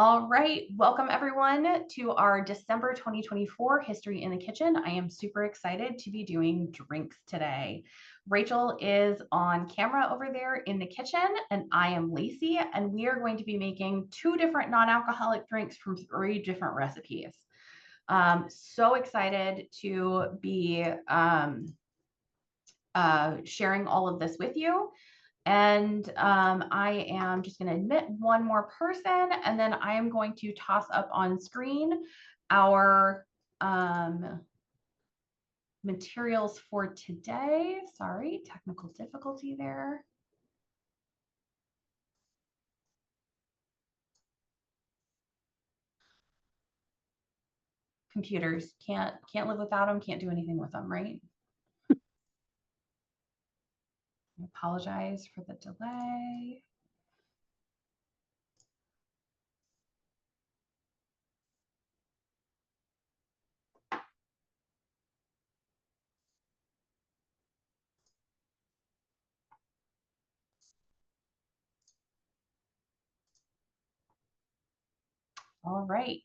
All right, welcome everyone to our December 2024 History in the Kitchen. I am super excited to be doing drinks today. Rachel is on camera over there in the kitchen, and I am Lacey, and we are going to be making two different non-alcoholic drinks from three different recipes. So excited to be sharing all of this with you. And I am just going to admit one more person, and then I am going to toss up on screen our materials for today. Sorry, technical difficulty there. Computers can't live without them, can't do anything with them, right? I apologize for the delay. All right.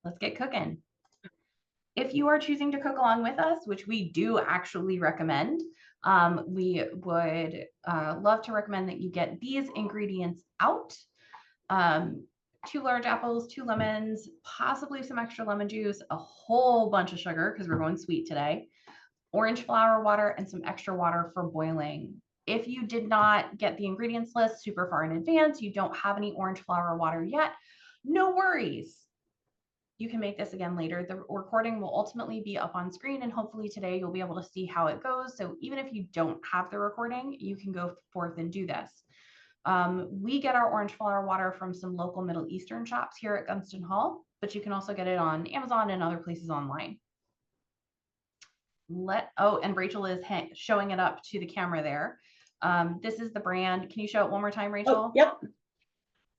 Let's get cooking. If you are choosing to cook along with us, which we do actually recommend, we would love to recommend that you get these ingredients out. 2 large apples, 2 lemons, possibly some extra lemon juice, a whole bunch of sugar because we're going sweet today, orange flower water, and some extra water for boiling. If you did not get the ingredients list super far in advance, you don't have any orange flower water yet, no worries. You can make this again later. The recording will ultimately be up on screen, and hopefully today you'll be able to see how it goes. So even if you don't have the recording, you can go forth and do this. We get our orange flower water from some local Middle Eastern shops here at Gunston Hall, but you can also get it on Amazon and other places online. And Rachel is showing it up to the camera there. This is the brand. Can you show it one more time, Rachel? Oh, yep.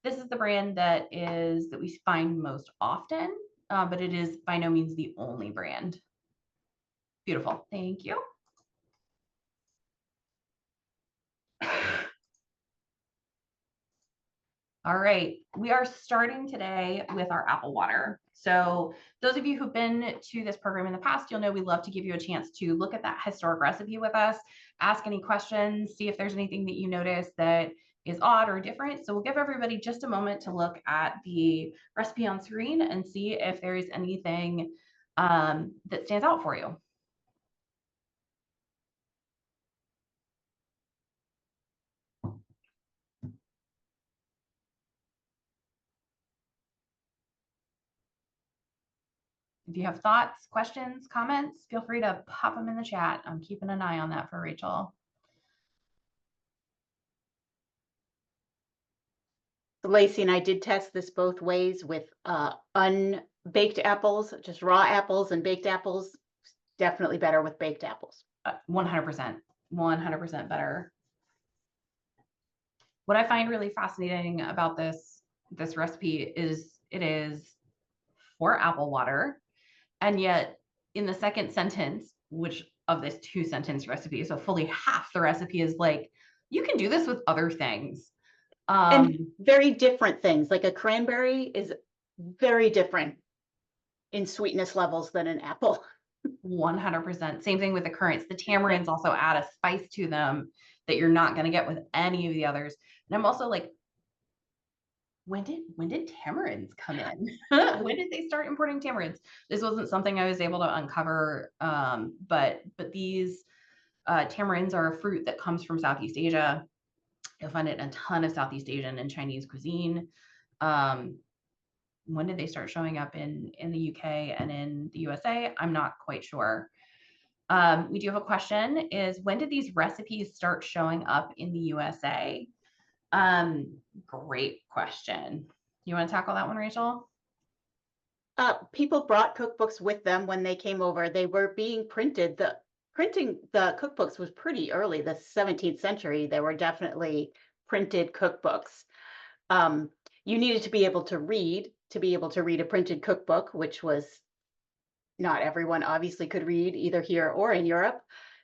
This is the brand that we find most often, but it is by no means the only brand. Beautiful. Thank you. All right, we are starting today with our apple water. So those of you who've been to this program in the past, you'll know we love to give you a chance to look at that historic recipe with us, ask any questions, see if there's anything that you notice that is odd or different. So we'll give everybody just a moment to look at the recipe on screen and see if there's anything that stands out for you. If you have thoughts, questions, comments, feel free to pop them in the chat. I'm keeping an eye on that for Rachel. Lacey and I did test this both ways with unbaked apples, just raw apples and baked apples. Definitely better with baked apples. 100%, 100% better. What I find really fascinating about this recipe is it is for apple water, and yet in the second sentence, which of this 2-sentence recipe, so fully half the recipe is like, you can do this with other things. And very different things, like a cranberry is very different in sweetness levels than an apple. 100%. Same thing with the currants. The tamarinds also add a spice to them that you're not going to get with any of the others. And I'm also like, when did tamarinds come in? When did they start importing tamarinds? This wasn't something I was able to uncover, but these tamarinds are a fruit that comes from Southeast Asia. You'll find it in a ton of Southeast Asian and Chinese cuisine. When did they start showing up in the UK and in the USA? I'm not quite sure. We do have a question, is when did these recipes start showing up in the USA? Great question. You want to tackle that one, Rachel? People brought cookbooks with them when they came over. They were being printed. Printing the cookbooks was pretty early, the 17th century. There were definitely printed cookbooks. You needed to be able to read a printed cookbook, which was not everyone obviously could read either here or in Europe.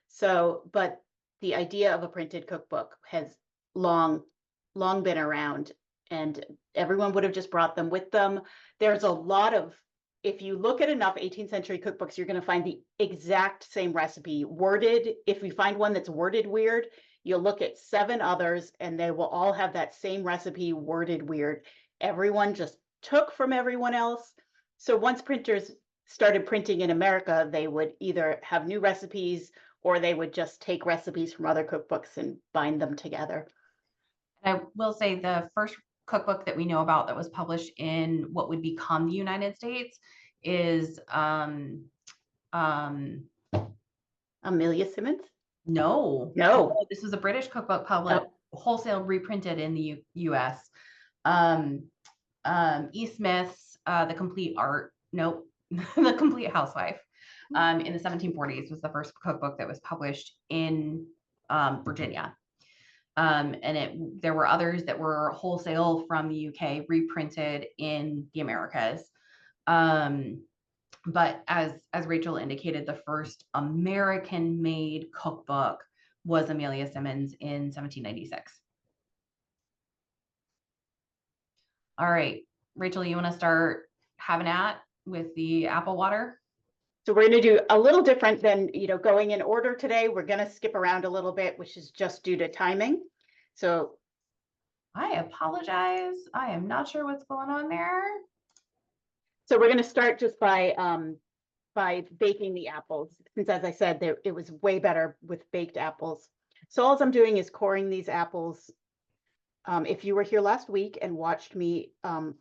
So, but the idea of a printed cookbook has long long been around, and everyone would have just brought them with them. There's a lot of, if you look at enough 18th century cookbooks, you're going to find the exact same recipe worded. If you find one that's worded weird, you'll look at 7 others and they will all have that same recipe worded weird. Everyone just took from everyone else. So once printers started printing in America, they would either have new recipes or they would just take recipes from other cookbooks and bind them together. And I will say the first cookbook that we know about that was published in what would become the United States is Amelia Simmons? no, No. this was a British cookbook published wholesale reprinted in the US. E. Smith's The Complete Art, nope, The Complete Housewife, in the 1740s was the first cookbook that was published in Virginia. And there were others that were wholesale from the UK reprinted in the Americas. But as Rachel indicated, the first American-made cookbook was Amelia Simmons in 1796. All right, Rachel, you want to start having at with the apple water? So we're going to do a little different than, going in order today. We're going to skip around a little bit, which is just due to timing. So I apologize. I am not sure what's going on there. So we're going to start just by baking the apples, since as I said, it was way better with baked apples. So all I'm doing is coring these apples. If you were here last week and watched me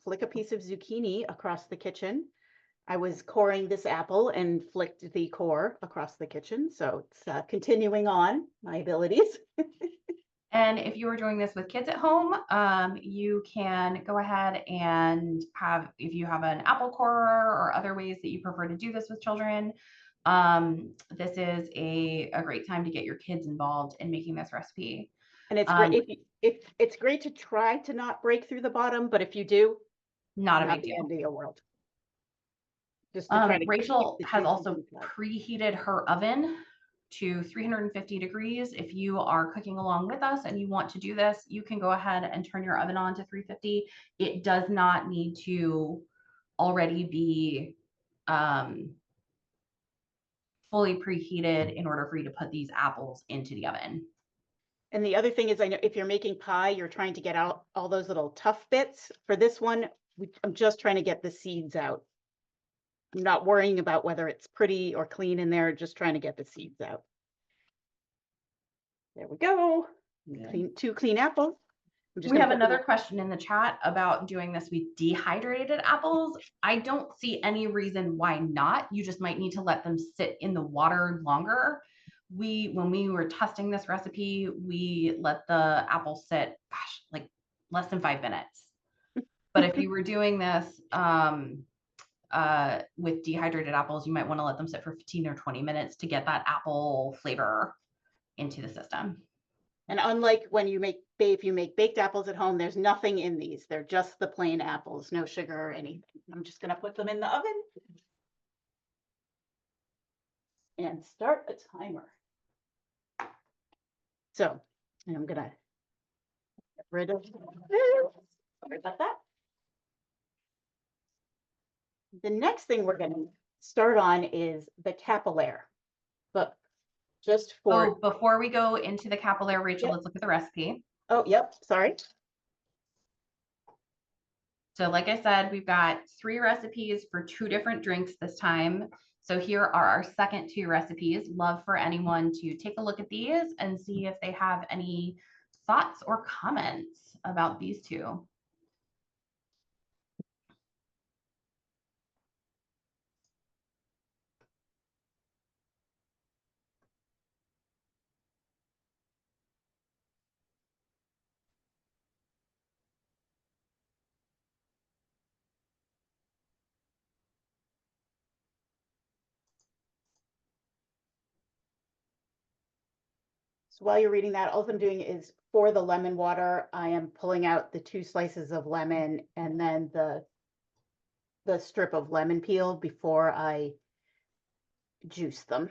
flick a piece of zucchini across the kitchen, I was coring this apple and flicked the core across the kitchen. So it's continuing on my abilities. And if you are doing this with kids at home, you can go ahead and if you have an apple corer or other ways that you prefer to do this with children, this is a great time to get your kids involved in making this recipe. And it's great it's great to try to not break through the bottom, but if you do, not a big deal. End of your world. Just to try to Rachel has also preheated her oven to 350 degrees. If you are cooking along with us and you want to do this, you can go ahead and turn your oven on to 350. It does not need to already be fully preheated in order for you to put these apples into the oven. And the other thing is, I know if you're making pie, you're trying to get out all those little tough bits. For this one, I'm just trying to get the seeds out. I'm not worrying about whether it's pretty or clean in there, just trying to get the seeds out. There we go. Two clean apples. We have another question in the chat about doing this with dehydrated apples. I don't see any reason why not. You just might need to let them sit in the water longer. When we were testing this recipe, we let the apples sit, like less than 5 minutes. But if you were doing this with dehydrated apples, you might want to let them sit for 15 or 20 minutes to get that apple flavor into the system. And unlike when if you make baked apples at home, there's nothing in these. They're just the plain apples, no sugar or anything. I'm just going to put them in the oven and start a timer. So, and I'm going to get rid of this. Sorry about that. The next thing we're going to start on is the capillaire. But just for before we go into the capillaire, Rachel, let's look at the recipe. Oh, yep, sorry. So like I said, we've got 3 recipes for 2 different drinks this time. So here are our second 2 recipes. Love for anyone to take a look at these and see if they have any thoughts or comments about these 2. So while you're reading that, all I'm doing is for the lemon water, I am pulling out the 2 slices of lemon and then the strip of lemon peel before I juice them.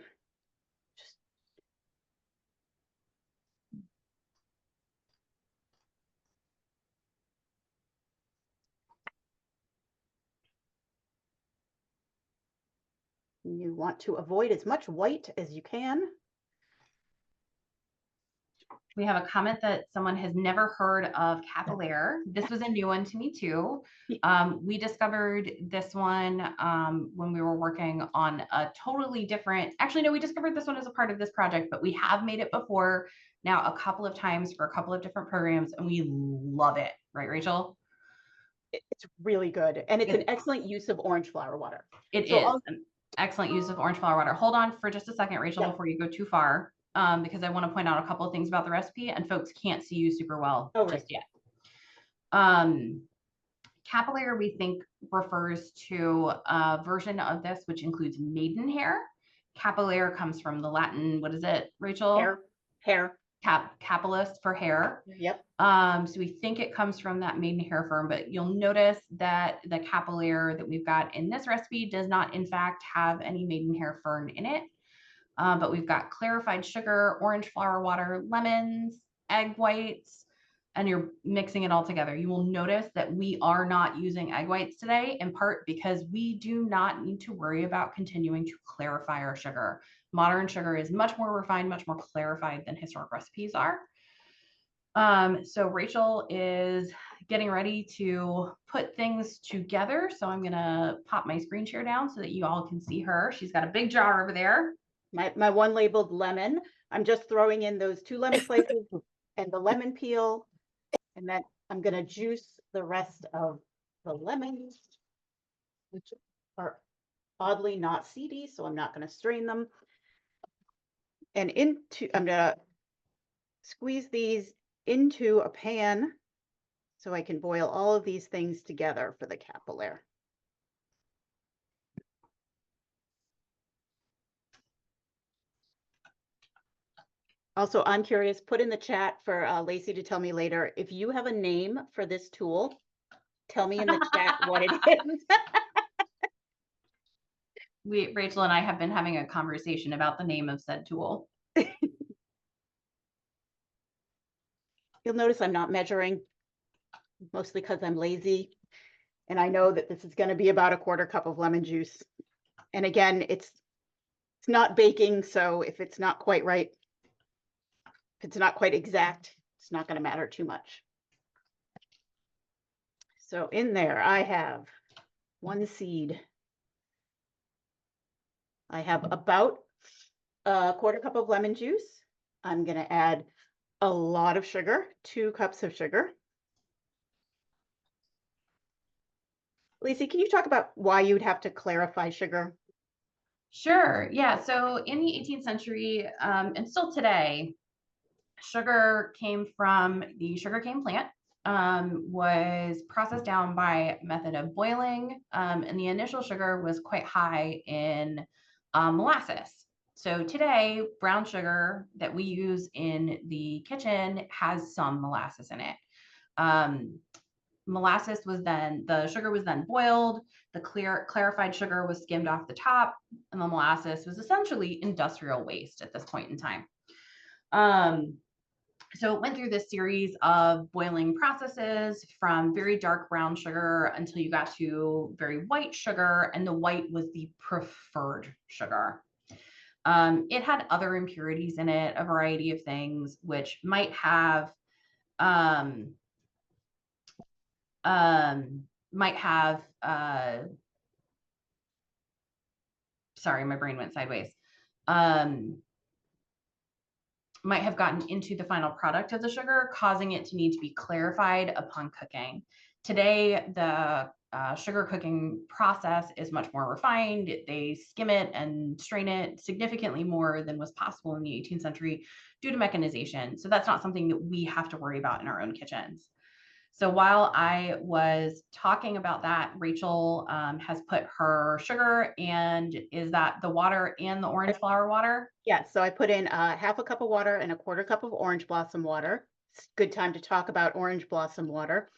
You want to avoid as much white as you can. We have a comment that someone has never heard of Capillare. This was a new one to me too. We discovered this one when we were working on a totally different, actually, no, we discovered this one as a part of this project, but we have made it before now a couple of times for a couple of different programs, and we love it. Right, Rachel? It's really good. And it's an excellent use of orange flower water. It is an excellent use of orange flower water. Hold on for just a second, Rachel, before you go too far. Because I want to point out a couple of things about the recipe, and folks can't see you super well just yet. Capillare, we think, refers to a version of this which includes maidenhair. Capillare comes from the Latin, what is it, Rachel? Hair. Capillus for hair. Yep. So we think it comes from that maidenhair fern, but you'll notice that the Capillare that we've got in this recipe does not, in fact, have any maidenhair fern in it. But we've got clarified sugar, orange flower water, lemons, egg whites, and you're mixing it all together. You will notice that we are not using egg whites today, in part because we do not need to worry about continuing to clarify our sugar. Modern sugar is much more refined, much more clarified than historic recipes are. So Rachel is getting ready to put things together. So I'm gonna pop my screen share down so that you all can see her. She's got a big jar over there. My one labeled lemon. I'm just throwing in those 2 lemon slices and the lemon peel. And then I'm going to juice the rest of the lemons, which are oddly not seedy, so I'm not going to strain them. And I'm going to squeeze these into a pan so I can boil all of these things together for the Capillare. Also, I'm curious, put in the chat for Lacey to tell me later, if you have a name for this tool, tell me in the chat what it is. Rachel and I have been having a conversation about the name of said tool. You'll notice I'm not measuring, mostly because I'm lazy. And I know that this is going to be about a 1/4 cup of lemon juice. And again, it's not baking, so if it's not quite right, if it's not quite exact, it's not going to matter too much. So in there, I have 1 seed. I have about a 1/4 cup of lemon juice. I'm going to add a lot of sugar, 2 cups of sugar. Lacey, can you talk about why you'd have to clarify sugar? Sure. Yeah. So in the 18th century, and still today, sugar came from the sugarcane plant, was processed down by method of boiling, and the initial sugar was quite high in molasses. So today, brown sugar that we use in the kitchen has some molasses in it. Molasses was then, the sugar was then boiled, the clarified sugar was skimmed off the top, and the molasses was essentially industrial waste at this point in time. So it went through this series of boiling processes from very dark brown sugar until you got to very white sugar, and the white was the preferred sugar. It had other impurities in it, a variety of things, which might have sorry, my brain went sideways. Might have gotten into the final product of the sugar, causing it to need to be clarified upon cooking. Today, the sugar cooking process is much more refined. They skim it and strain it significantly more than was possible in the 18th century due to mechanization. So that's not something that we have to worry about in our own kitchens. So while I was talking about that, Rachel has put her sugar, and is that the water and the orange flower water? Yeah, so I put in 1/2 cup of water and a 1/4 cup of orange blossom water. It's a good time to talk about orange blossom water.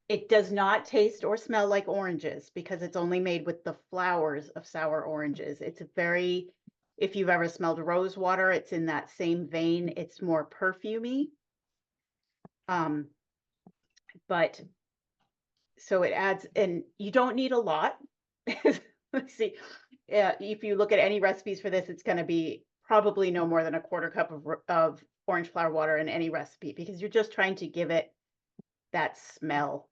It does not taste or smell like oranges because it's only made with the flowers of sour oranges. It's very, if you've ever smelled rose water, it's in that same vein. It's more perfumey. But so it adds, and you don't need a lot. Let's see, if you look at any recipes for this, it's going to be probably no more than a quarter cup of orange flower water in any recipe, because you're just trying to give it that smell.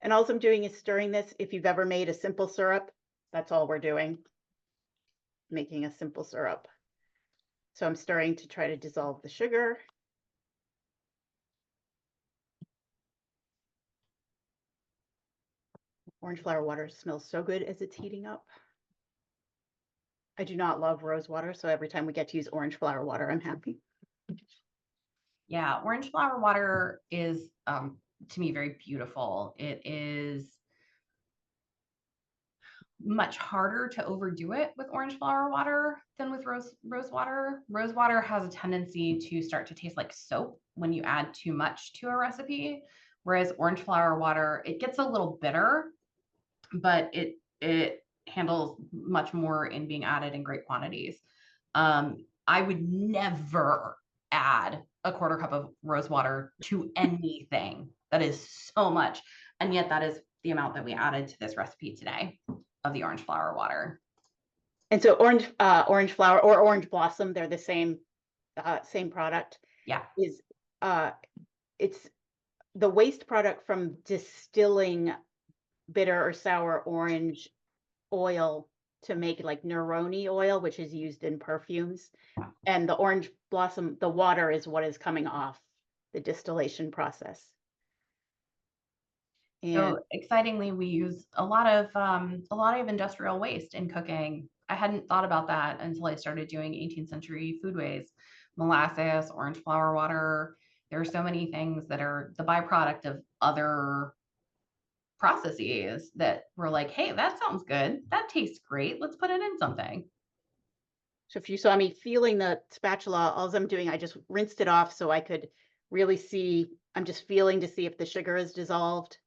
And all I'm doing is stirring this. If you've ever made a simple syrup, that's all we're doing, making a simple syrup. So I'm stirring to try to dissolve the sugar. Orange flower water smells so good as it's heating up. I do not love rose water, so every time we get to use orange flower water, I'm happy. Yeah, orange flower water is to me very beautiful. It is much harder to overdo it with orange flower water than with rose water. Rose water has a tendency to start to taste like soap when you add too much to a recipe, whereas orange flower water, it gets a little bitter, but it handles much more in being added in great quantities. I would never add a quarter cup of rose water to anything. That is so much. And yet that is the amount that we added to this recipe today of the orange flower water. And so orange flower or orange blossom, they're the same product. Yeah. It's the waste product from distilling bitter or sour orange oil to make like Neroni oil, which is used in perfumes. And the orange blossom, the water is what is coming off the distillation process. And so excitingly, we use a lot of industrial waste in cooking. I hadn't thought about that until I started doing 18th century foodways, molasses, orange flower water. There are so many things that are the byproduct of other processes that were like, hey, that sounds good. That tastes great. Let's put it in something. so if you saw me feeling the spatula, all I'm doing, I just rinsed it off so I could really see, I'm just feeling to see if the sugar is dissolved.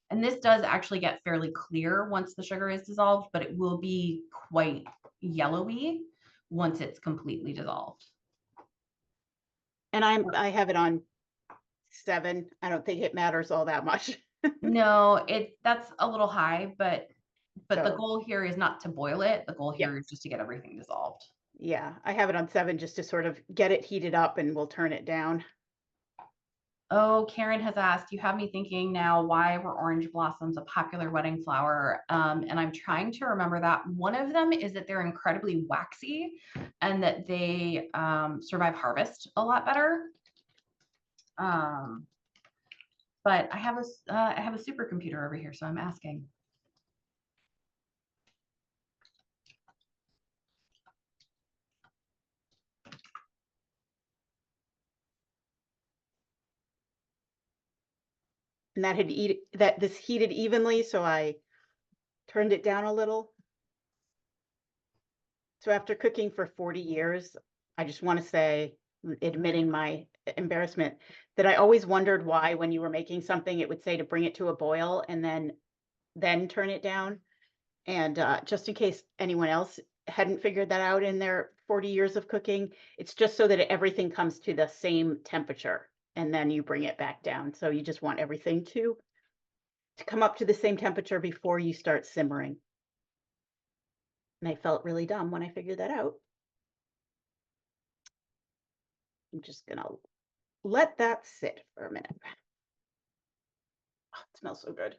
And this does actually get fairly clear once the sugar is dissolved, but it will be quite yellowy once it's completely dissolved. And I have it on 7. I don't think it matters all that much. No, that's a little high, but the So, goal here is not to boil it. The goal yeah. here is just to get everything dissolved. Yeah, I have it on 7 just to sort of get it heated up, and we'll turn it down. Oh, Karen has asked, you have me thinking now, why were orange blossoms a popular wedding flower? And I'm trying to remember that. One of them is that they're incredibly waxy and that they survive harvest a lot better. But I have a supercomputer over here, so I'm asking. And this heated evenly, so I turned it down a little. So after cooking for 40 years, I just want to say, admitting my embarrassment, that I always wondered why when you were making something, it would say to bring it to a boil and then turn it down. And just in case anyone else hadn't figured that out in their 40 years of cooking, it's just so that everything comes to the same temperature and then you bring it back down. So you just want everything to come up to the same temperature before you start simmering. And I felt really dumb when I figured that out. I'm just gonna let that sit for a minute. Oh, it smells so good.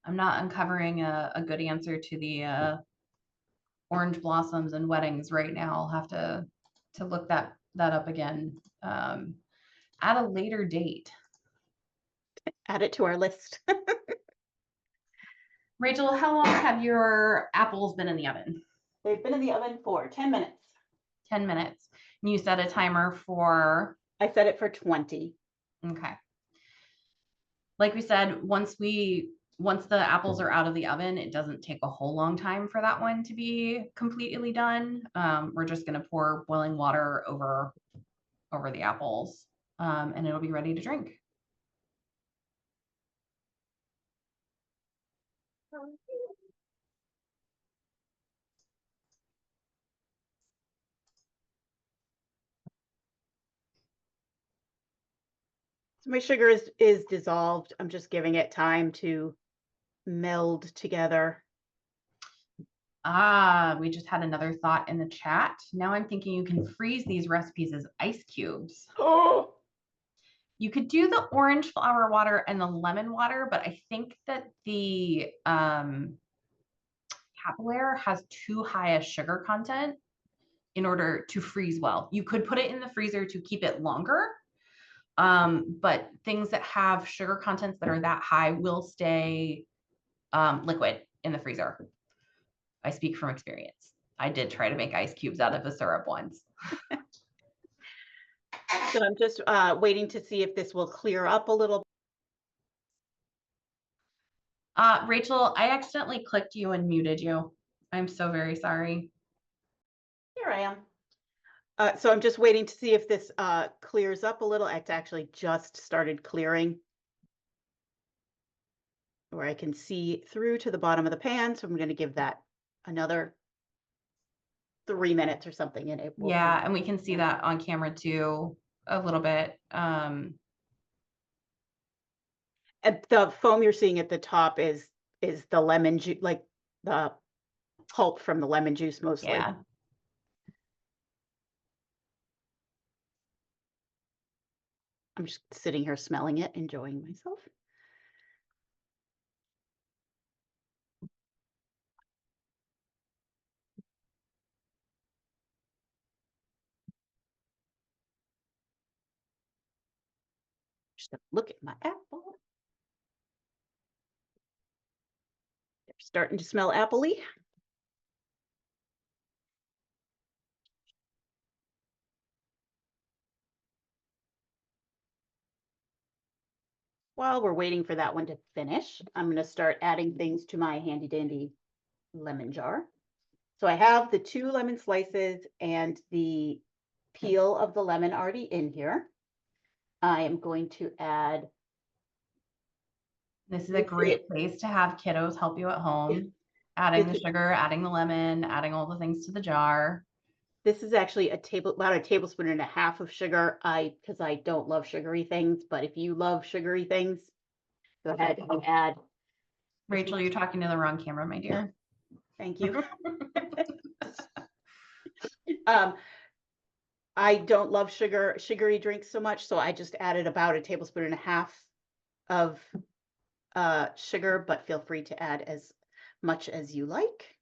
I'm not uncovering a good answer to the orange blossoms and weddings right now. I'll have to look that up again at a later date. Add it to our list. Rachel, how long have your apples been in the oven? They've been in the oven for 10 minutes. 10 minutes. And you set a timer for? I set it for 20. Okay. Like we said, once the apples are out of the oven, it doesn't take a whole long time for that one to be completely done. We're just going to pour boiling water over the apples, and it'll be ready to drink. So my sugar is dissolved. I'm just giving it time to meld together. Ah, we just had another thought in the chat. Now I'm thinking you can freeze these recipes as ice cubes. Oh, You could do the orange flower water and the lemon water, but I think that the Capillaire has too high a sugar content in order to freeze well. You could put it in the freezer to keep it longer, but things that have sugar contents that are that high will stay liquid in the freezer. I speak from experience. I did try to make ice cubes out of a syrup once. so I'm just waiting to see if this will clear up a little. Rachel, I accidentally clicked you and muted you. I'm so very sorry. Here I am. So I'm just waiting to see if this clears up a little. It's actually just started clearing, where I can see through to the bottom of the pan. So I'm going to give that another 3 minutes or something, and it will. Yeah, and we can see that on camera too a little bit. And the foam you're seeing at the top is the lemon juice, like the pulp from the lemon juice mostly. Yeah. I'm just sitting here smelling it, enjoying myself. Just look at my apple. They're starting to smell appley. While we're waiting for that one to finish, I'm going to start adding things to my handy dandy lemon jar. So I have the 2 lemon slices and the peel of the lemon already in here. I am going to add. This is a great place to have kiddos help you at home. Adding the sugar, adding the lemon, adding all the things to the jar. This is actually about a tablespoon and a half of sugar. Because I don't love sugary things, but if you love sugary things, go ahead and add. Rachel, you're talking to the wrong camera, my dear. Thank you. I don't love sugary drinks so much, so I just added about a tablespoon and a half of sugar, but feel free to add as much as you like.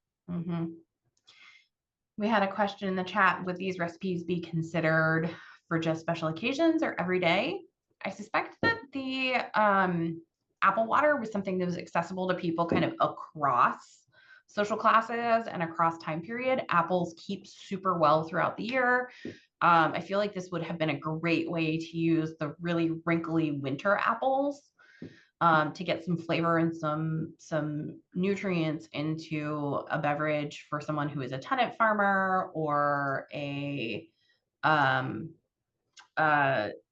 We had a question in the chat: would these recipes be considered for just special occasions or every day? I suspect that the apple water was something that was accessible to people kind of across social classes and across time period. Apples keep super well throughout the year. I feel like this would have been a great way to use the really wrinkly winter apples to get some flavor and some nutrients into a beverage for someone who is a tenant farmer or a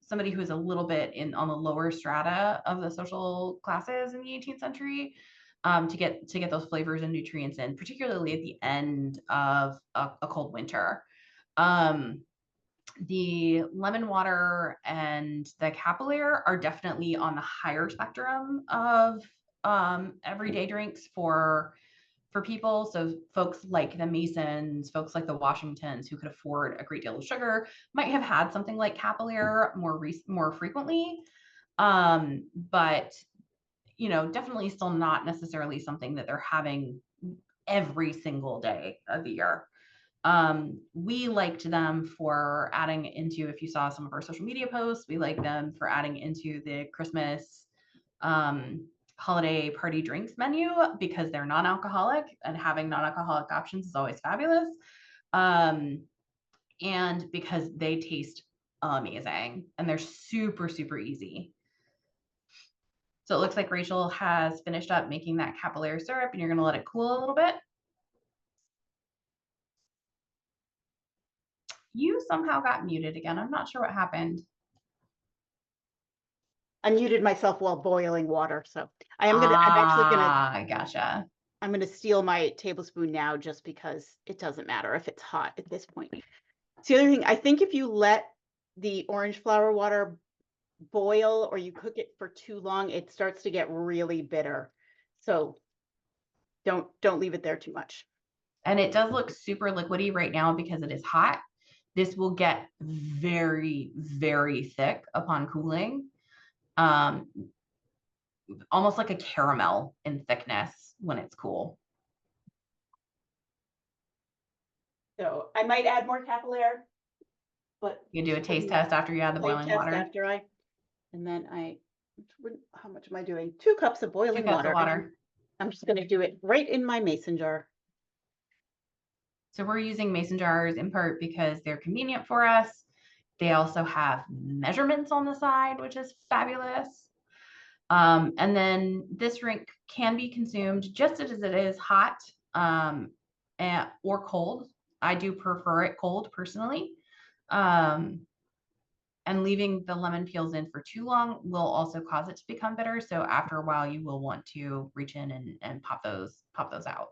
somebody who's a little bit on the lower strata of the social classes in the 18th century, to get those flavors and nutrients in, particularly at the end of a cold winter. The lemon water and the Capillaire are definitely on the higher spectrum of everyday drinks for people. So folks like the Masons, folks like the Washingtons, who could afford a great deal of sugar, might have had something like Capillaire more frequently. But definitely still not necessarily something that they're having every single day of the year. We liked them for adding into, if you saw some of our social media posts, we like them for adding into the Christmas holiday party drinks menu because they're non-alcoholic, and having non-alcoholic options is always fabulous. And because they taste amazing and they're super, super easy. So it looks like Rachel has finished up making that Capillaire syrup, and you're going to let it cool a little bit. You somehow got muted again. I'm not sure what happened. I muted myself while boiling water, so I'm actually gonna. Gotcha. I'm gonna steal my tablespoon now, just because it doesn't matter if it's hot at this point. It's the other thing. I think if you let the orange flower water boil or you cook it for too long, it starts to get really bitter. So don't leave it there too much. And it does look super liquidy right now because it is hot. This will get very, very thick upon cooling. Almost like a caramel in thickness when it's cool. So I might add more capillare, but You can do a taste test after you add the boiling water. After and then how much am I doing? 2 cups of boiling 2 cups water. of water. I'm just going to do it right in my mason jar. So we're using mason jars in part because they're convenient for us. They also have measurements on the side, which is fabulous. And then this drink can be consumed just as it is hot or cold. I do prefer it cold personally. And leaving the lemon peels in for too long will also cause it to become bitter. So after a while, you will want to reach in and pop those out.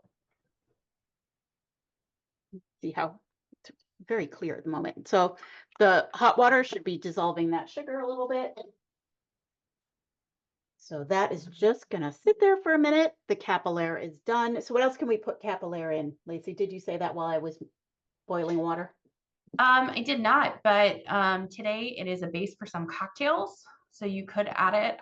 See how it's very clear at the moment. So the hot water should be dissolving that sugar a little bit. So that is just going to sit there for a minute. The capillare is done. So what else can we put capillare in? Lacey, did you say that while I was boiling water? I did not, but today it is a base for some cocktails. So you could add it.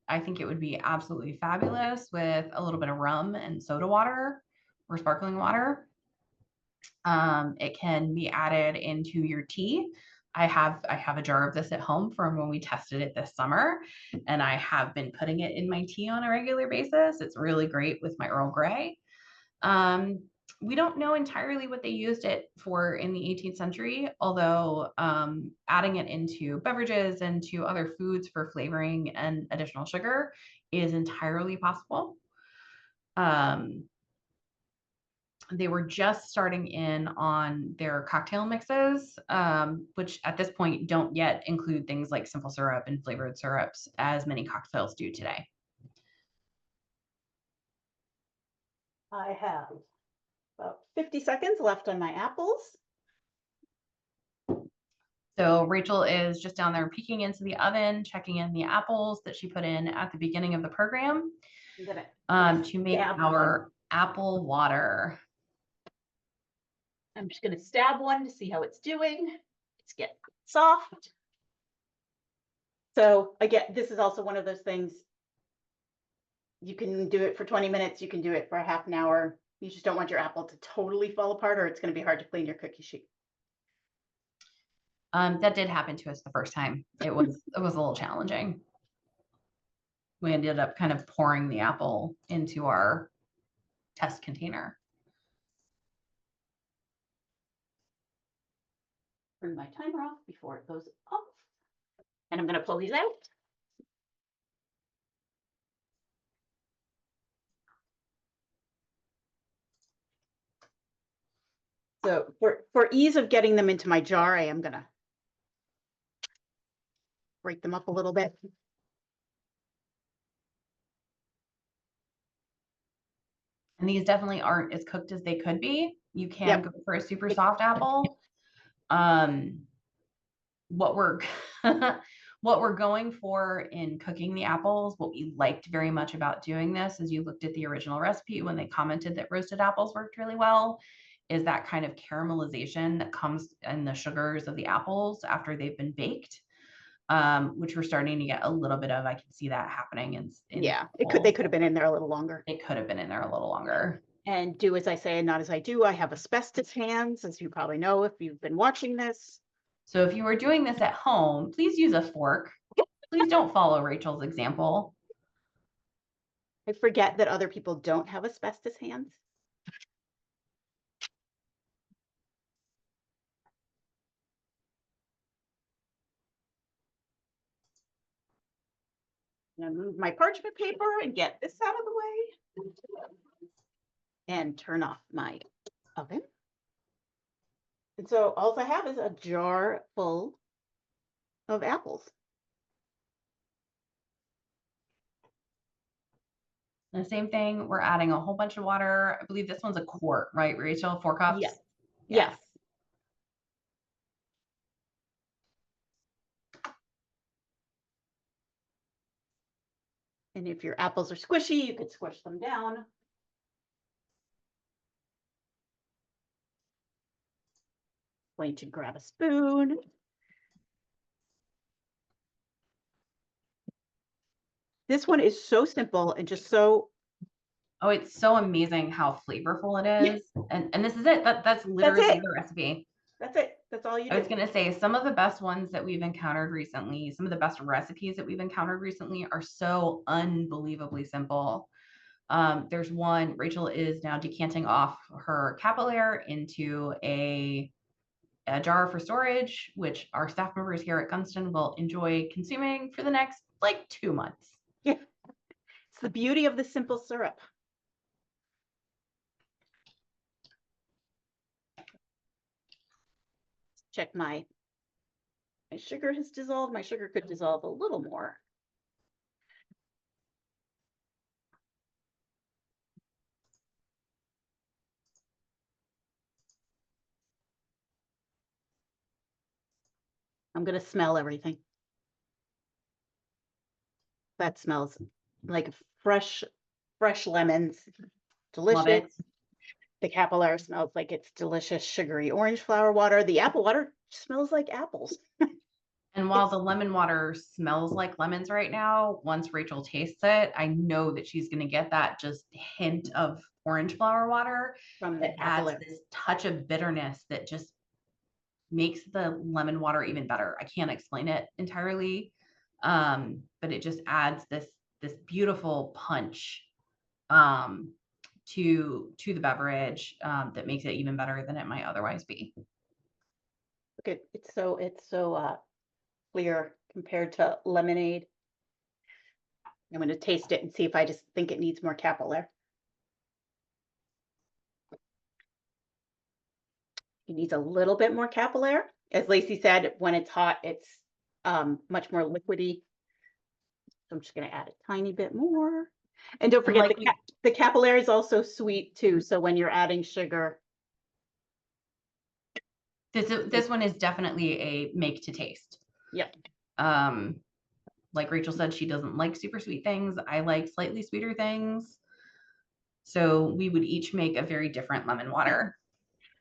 I think it would be absolutely fabulous with a little bit of rum and soda water or sparkling water. It can be added into your tea. I have a jar of this at home from when we tested it this summer, and I have been putting it in my tea on a regular basis. It's really great with my Earl Grey. We don't know entirely what they used it for in the 18th century, although adding it into beverages and to other foods for flavoring and additional sugar is entirely possible. They were just starting in on their cocktail mixes, which at this point don't yet include things like simple syrup and flavored syrups as many cocktails do today. I have about 50 seconds left on my apples. So Rachel is just down there peeking into the oven, checking in the apples that she put in at the beginning of the program to make our apple water. I'm just going to stab one to see how it's doing. It's getting soft. So again, this is also one of those things. You can do it for 20 minutes. You can do it for a half an hour. You just don't want your apple to totally fall apart, or it's going to be hard to clean your cookie sheet. That did happen to us the first time. It was a little challenging. We ended up kind of pouring the apple into our test container. Turn my timer off before it goes off. And I'm going to pull these out. So for ease of getting them into my jar, I am going to break them up a little bit. And these definitely aren't as cooked as they could be. You can go for a super soft apple. What we're what we're going for in cooking the apples, what we liked very much about doing this, as you looked at the original recipe when they commented that roasted apples worked really well, is that kind of caramelization that comes in the sugars of the apples after they've been baked, which we're starting to get a little bit of. I can see that happening in they could have been in there a little longer. It could have been in there a little longer. And do as I say and not as I do. I have asbestos hands, as you probably know if you've been watching this. So if you are doing this at home, please use a fork. Please don't follow Rachel's example. I forget that other people don't have asbestos hands. I'm going to move my parchment paper and get this out of the way. And turn off my oven. And so all I have is a jar full of apples. And the same thing, we're adding a whole bunch of water. I believe this one's a quart, right, Rachel? 4 cups? Yes. Yes. And if your apples are squishy, you could squish them down. Going to grab a spoon. This one is so simple and just so. Oh, it's so amazing how flavorful it is. And this is it. That's literally it. the recipe. That's it. That's all you I was do. going to say some of the best ones that we've encountered recently, some of the best recipes that we've encountered recently are so unbelievably simple. There's one, Rachel is now decanting off her capillare into a jar for storage, which our staff members here at Gunston will enjoy consuming for the next like 2 months. Yeah. It's the beauty of the simple syrup. Check my sugar has dissolved. My sugar could dissolve a little more. I'm going to smell everything. That smells like fresh lemons. Love it. Delicious. The capillare smells like it's delicious, sugary orange flower water. The apple water smells like apples. And while the lemon water smells like lemons right now, once Rachel tastes it, I know that she's going to get that just hint of orange flower water From that the adds capillare. this touch of bitterness that just makes the lemon water even better. I can't explain it entirely, but it just adds this beautiful punch to the beverage that makes it even better than it might otherwise be. Look at it's so clear compared to lemonade. I'm going to taste it and see if I just think it needs more capillare. It needs a little bit more capillare. As Lacey said, when it's hot, it's much more liquidy. So I'm just going to add a tiny bit more. And don't forget, like the capillare is also sweet too. So when you're adding sugar. This one is definitely a make to taste. Yep. Like Rachel said, she doesn't like super sweet things. I like slightly sweeter things. So we would each make a very different lemon water.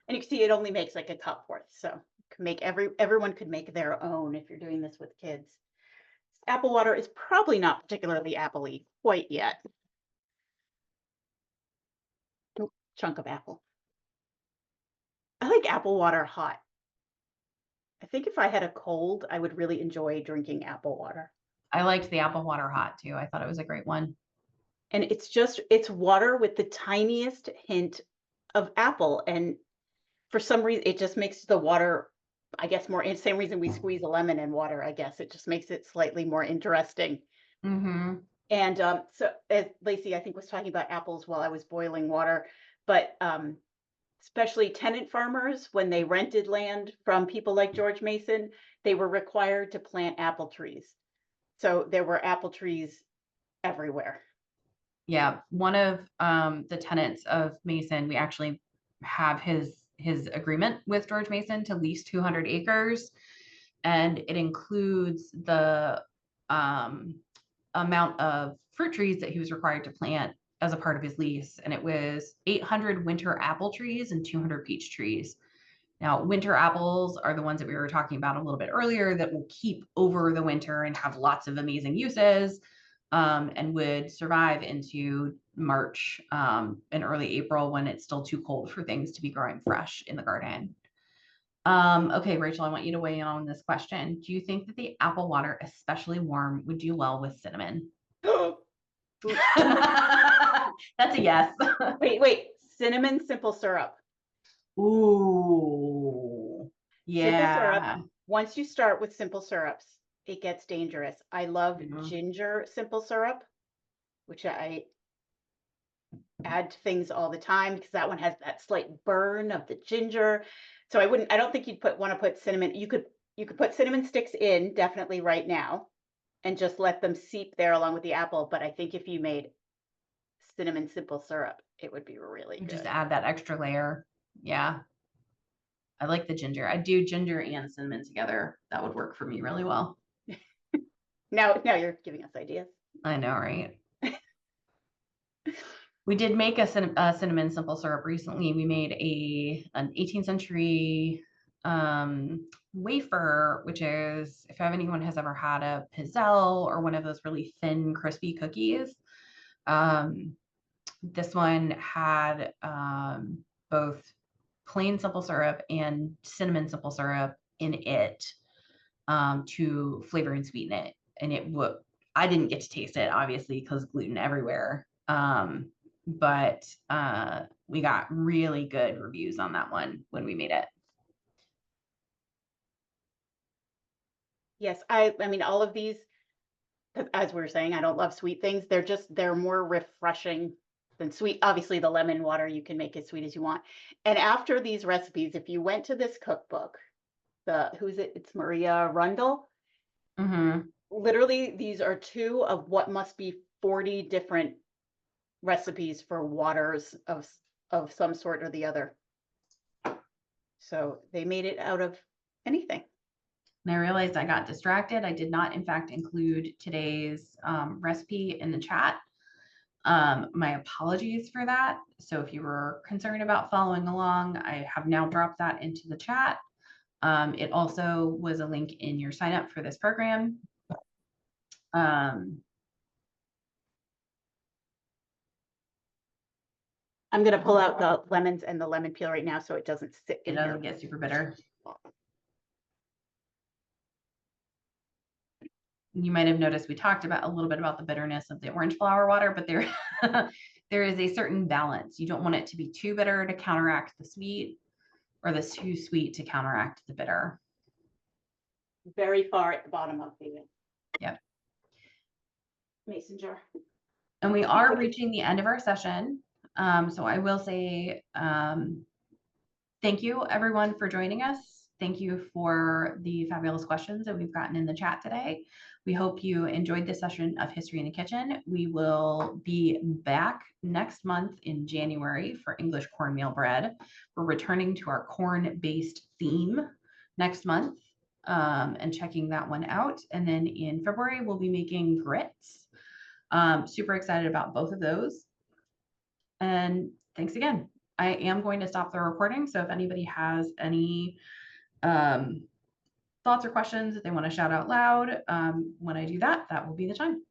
And you can see it only makes like a cup worth. So can make everyone could make their own if you're doing this with kids. Apple water is probably not particularly apple-y quite yet. Oh, chunk of apple. I like apple water hot. I think if I had a cold, I would really enjoy drinking apple water. I liked the apple water hot too. I thought it was a great one. And it's water with the tiniest hint of apple. And for some reason, it just makes the water, I guess, more, same reason we squeeze a lemon in water, I guess. It just makes it slightly more interesting. Mm-hmm. And so as Lacey, I think, was talking about apples while I was boiling water, but especially tenant farmers, when they rented land from people like George Mason, they were required to plant apple trees. So there were apple trees everywhere. Yeah, one of the tenants of Mason, we actually have his agreement with George Mason to lease 200 acres, and it includes the amount of fruit trees that he was required to plant as a part of his lease, and it was 800 winter apple trees and 200 peach trees. Now, winter apples are the ones that we were talking about a little bit earlier that will keep over the winter and have lots of amazing uses, and would survive into March and early April when it's still too cold for things to be growing fresh in the garden. Okay, Rachel, I want you to weigh in on this question. Do you think that the apple water, especially warm, would do well with cinnamon? That's a yes. Wait, cinnamon simple syrup. Ooh, yeah. Simple syrup. Once you start with simple syrups, it gets dangerous. I love ginger simple syrup, which I add to things all the time because that one has that slight burn of the ginger. So I don't think you'd want to put cinnamon. You could put cinnamon sticks in definitely right now and just let them seep there along with the apple. But I think if you made cinnamon simple syrup, it would be really good. Just add that extra layer. Yeah. I like the ginger. I do ginger and cinnamon together. That would work for me really well. Now you're giving us ideas. I know, right? We did make a cinnamon simple syrup recently. We made an 18th century wafer, which is, if anyone has ever had a pizzelle or one of those really thin, crispy cookies, this one had both plain simple syrup and cinnamon simple syrup in it to flavor and sweeten it. And I didn't get to taste it, obviously, because gluten everywhere. But we got really good reviews on that one when we made it. Yes, I mean, all of these, 'cause as we were saying, I don't love sweet things. They're more refreshing than sweet. Obviously, the lemon water, you can make as sweet as you want. And after these recipes, if you went to this cookbook, who's it? It's Maria Rundle. Mm-hmm. Literally, these are two of what must be 40 different recipes for waters of some sort or the other. So they made it out of anything. And I realized I got distracted. I did not, in fact, include today's recipe in the chat. My apologies for that. So if you were concerned about following along, I have now dropped that into the chat. It also was a link in your sign up for this program. I'm going to pull out the lemons and the lemon peel right now so it doesn't sit It in doesn't here. get super bitter. You might have noticed we talked about a little bit about the bitterness of the orange flower water, but there, there is a certain balance. You don't want it to be too bitter to counteract the sweet, or the too sweet to counteract the bitter. Very far at the bottom of the Yep. mason jar. And we are reaching the end of our session. So I will say thank you everyone for joining us. Thank you for the fabulous questions that we've gotten in the chat today. We hope you enjoyed this session of History in the Kitchen. We will be back next month in January for English cornmeal bread. We're returning to our corn-based theme next month and checking that one out. And then in February, we'll be making grits. Super excited about both of those. And thanks again. I am going to stop the recording. So if anybody has any thoughts or questions that they want to shout out loud, when I do that, that will be the time.